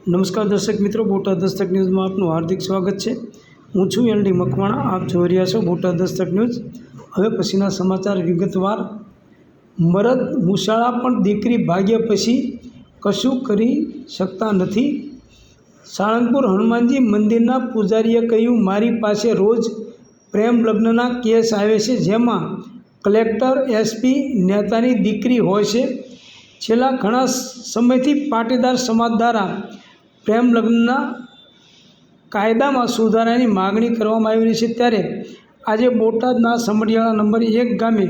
નમસ્કાર દર્શક મિત્રો, બોટાદ દસ્તક ન્યૂઝમાં આપનું હાર્દિક સ્વાગત છે। હું છું એલડી મકવાણા। આપ જોઈ રહ્યા છો બોટાદ દસ્તક ન્યૂઝ। હવે પછીના સમાચાર વિગતવાર। મરદ મુશાળા પણ દીકરી ભાગ્યા પછી કશું કરી શકતા નથી। સાળંગપુર હનુમાનજી મંદિરના પૂજારીએ કહ્યું, મારી પાસે રોજ પ્રેમ લગ્નના કેસ આવે છે, જેમાં કલેક્ટર, એસપી, નેતાની દીકરી હોય છે। છેલ્લા ઘણા સમયથી પાટીદાર સમાજ દ્વારા પ્રેમ લગ્નના કાયદામાં સુધારાની માગણી કરવામાં આવી રહી છે। ત્યારે આજે બોટાદના સમઢિયાળા નંબર 1 ગામે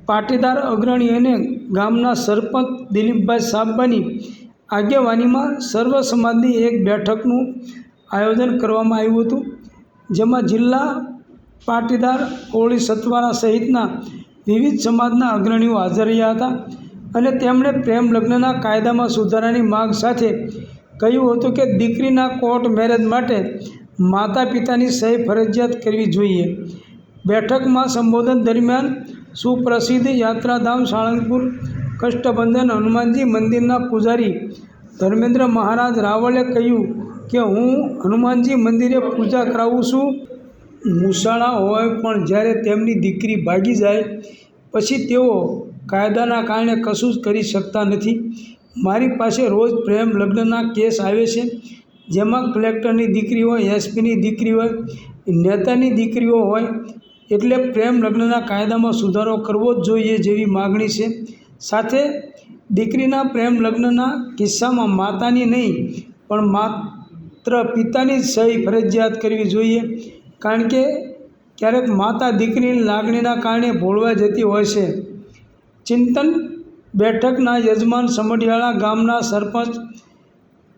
પાટીદાર અગ્રણી અને ગામના સરપંચ દિલીપભાઈ સાબબાની આગેવાનીમાં સર્વ સમાજની એક બેઠકનું આયોજન કરવામાં આવ્યું હતું, જેમાં જિલ્લા પાટીદાર, કોળી, સતવારા સહિતના વિવિધ સમાજના અગ્રણીઓ હાજર રહ્યા હતા અને તેમણે પ્રેમ લગ્નના કાયદામાં સુધારાની માંગ સાથે કહ્યું હતું કે દીકરીના કોર્ટ મેરેજ માટે માતા પિતાની સહી ફરજિયાત કરવી જોઈએ। બેઠકમાં સંબોધન દરમિયાન સુપ્રસિદ્ધ યાત્રાધામ સાળંગપુર કષ્ટભંજન હનુમાનજી મંદિરના પૂજારી ધર્મેન્દ્ર મહારાજ રાવલે કહ્યું કે હું હનુમાનજી મંદિરે પૂજા કરાવું છું। મુશાળા હોય પણ જ્યારે તેમની દીકરી ભાગી જાય પછી તેઓ કાયદાના કારણે કશું જ કરી શકતા નથી। મારી પાસે રોજ પ્રેમ લગ્નના કેસ આવે છે, જેમાં કલેક્ટરની દીકરી હોય, એસપીની દીકરી હોય, નેતાની દીકરીઓ હોય, એટલે પ્રેમ લગ્નના કાયદામાં સુધારો કરવો જ જોઈએ જેવી માગણી છે। સાથે દીકરીના પ્રેમ લગ્નના કિસ્સામાં માતાની નહીં પણ માત્ર પિતાની જ સહી ફરજિયાત કરવી જોઈએ, કારણ કે ક્યારેક માતા દીકરીની લાગણીના કારણે ભોળવા જતી હોય છે। ચિંતન બેઠકના યજમાન સમઢિયાળા ગામના સરપંચ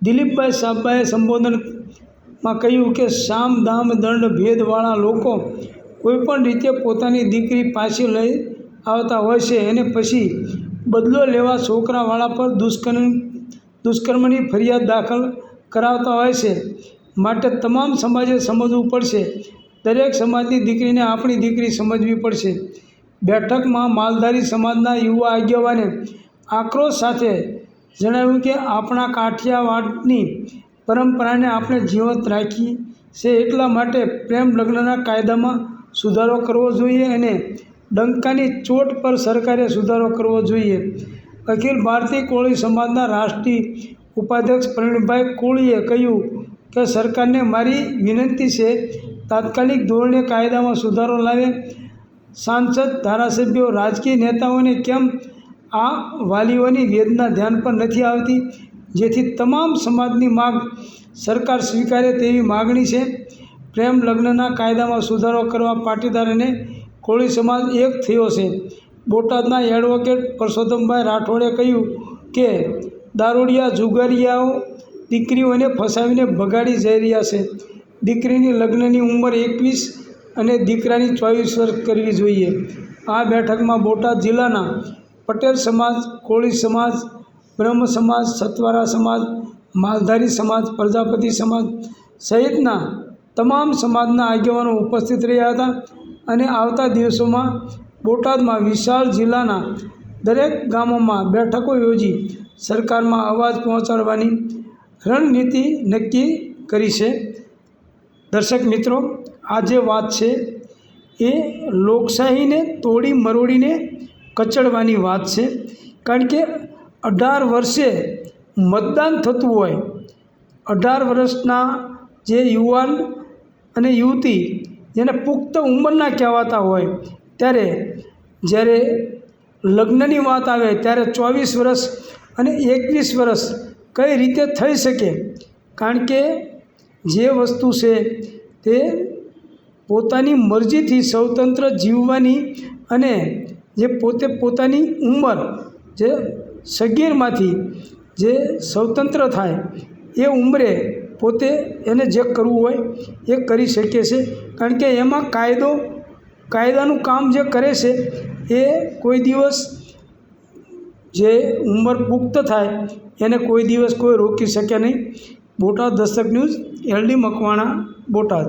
દિલીપભાઈ સાબબાએ સંબોધનમાં કહ્યું કે સામ દામ દંડ ભેદવાળા લોકો કોઈપણ રીતે પોતાની દીકરી પાછી લઈ આવતા હોય છે અને પછી બદલો લેવા છોકરાવાળા પર દુષ્કર્મની ફરિયાદ દાખલ કરાવતા હોય છે। માટે તમામ સમાજે સમજવું પડશે। દરેક સમાજની દીકરીને આપણી દીકરી સમજવી પડશે। બેઠકમાં માલધારી સમાજના યુવા આગેવાને આક્રોશ સાથે જણાવ્યું કે આપણા કાઠિયાવાડની પરંપરાને આપણે જીવંત રાખી છે, એટલા માટે પ્રેમ લગ્નના કાયદામાં સુધારો કરવો જોઈએ અને ડંકાની ચોટ પર સરકારે સુધારો કરવો જોઈએ। અખિલ ભારતીય કોળી સમાજના રાષ્ટ્રીય ઉપાધ્યક્ષ પ્રવીણભાઈ કોળીએ કહ્યું કે સરકારને મારી વિનંતી છે, તાત્કાલિક ધોરણે કાયદામાં સુધારો લાવે। સાંસદ, ધારાસભ્યો, રાજકીય નેતાઓને કેમ આ વાલીઓની વેદના ધ્યાન પર નથી આવતી, જેથી તમામ સમાજની માગ સરકાર સ્વીકારે તેવી માગણી છે। પ્રેમ લગ્નના કાયદામાં સુધારો કરવા પાટીદાર અને કોળી સમાજ એક થયો છે। બોટાદના એડવોકેટ પરસોત્તમભાઈ રાઠોડે કહ્યું કે દારૂડિયા જુગારીયાઓ દીકરીઓને ફસાવીને ભગાડી જઈ રહ્યા છે। દીકરીની લગ્નની ઉંમર 21 અને દીકરાની 24 વર્ષ કરવી જોઈએ। આ બેઠકમાં બોટાદ જિલ્લાના પટેલ સમાજ, કોળી સમાજ, બ્રહ્મ સમાજ, સતવારા સમાજ, માલધારી સમાજ, પ્રજાપતિ સમાજ સહિતના તમામ સમાજના આગેવાનો ઉપસ્થિત રહ્યા હતા અને આવતા દિવસોમાં બોટાદમાં વિશાળ જિલ્લાના દરેક ગામોમાં બેઠકો યોજી સરકારમાં અવાજ પહોંચાડવાની રણનીતિ નક્કી કરી છે। દર્શક મિત્રો, આ જે વાત છે એ લોકશાહીને તોડી મરોડીને કચડવાની વાત છે, કારણ કે 18 વર્ષે મતદાન થતું હોય, 18 વર્ષના જે યુવાન અને યુવતી જેને પુખ્ત ઉંમરના કહેવાતા હોય, ત્યારે જ્યારે લગ્નની વાત આવે ત્યારે 24 વર્ષ અને 21 વર્ષ કઈ રીતે થઈ શકે? કારણ કે જે વસ્તુ છે તે પોતાની મરજીથી સ્વતંત્ર જીવવાની અને જે પોતે પોતાની ઉંમર જે સગીરમાંથી જે સ્વતંત્ર થાય એ ઉંમરે પોતે એને જે કરવું હોય એ કરી શકે છે। કારણ કે એમાં કાયદાનું કામ જે કરે છે એ કોઈ દિવસ જે ઉંમર પુખ્ત થાય એને કોઈ દિવસ કોઈ રોકી શકે નહીં। Botad Dastak news, LD Makwana, Botad.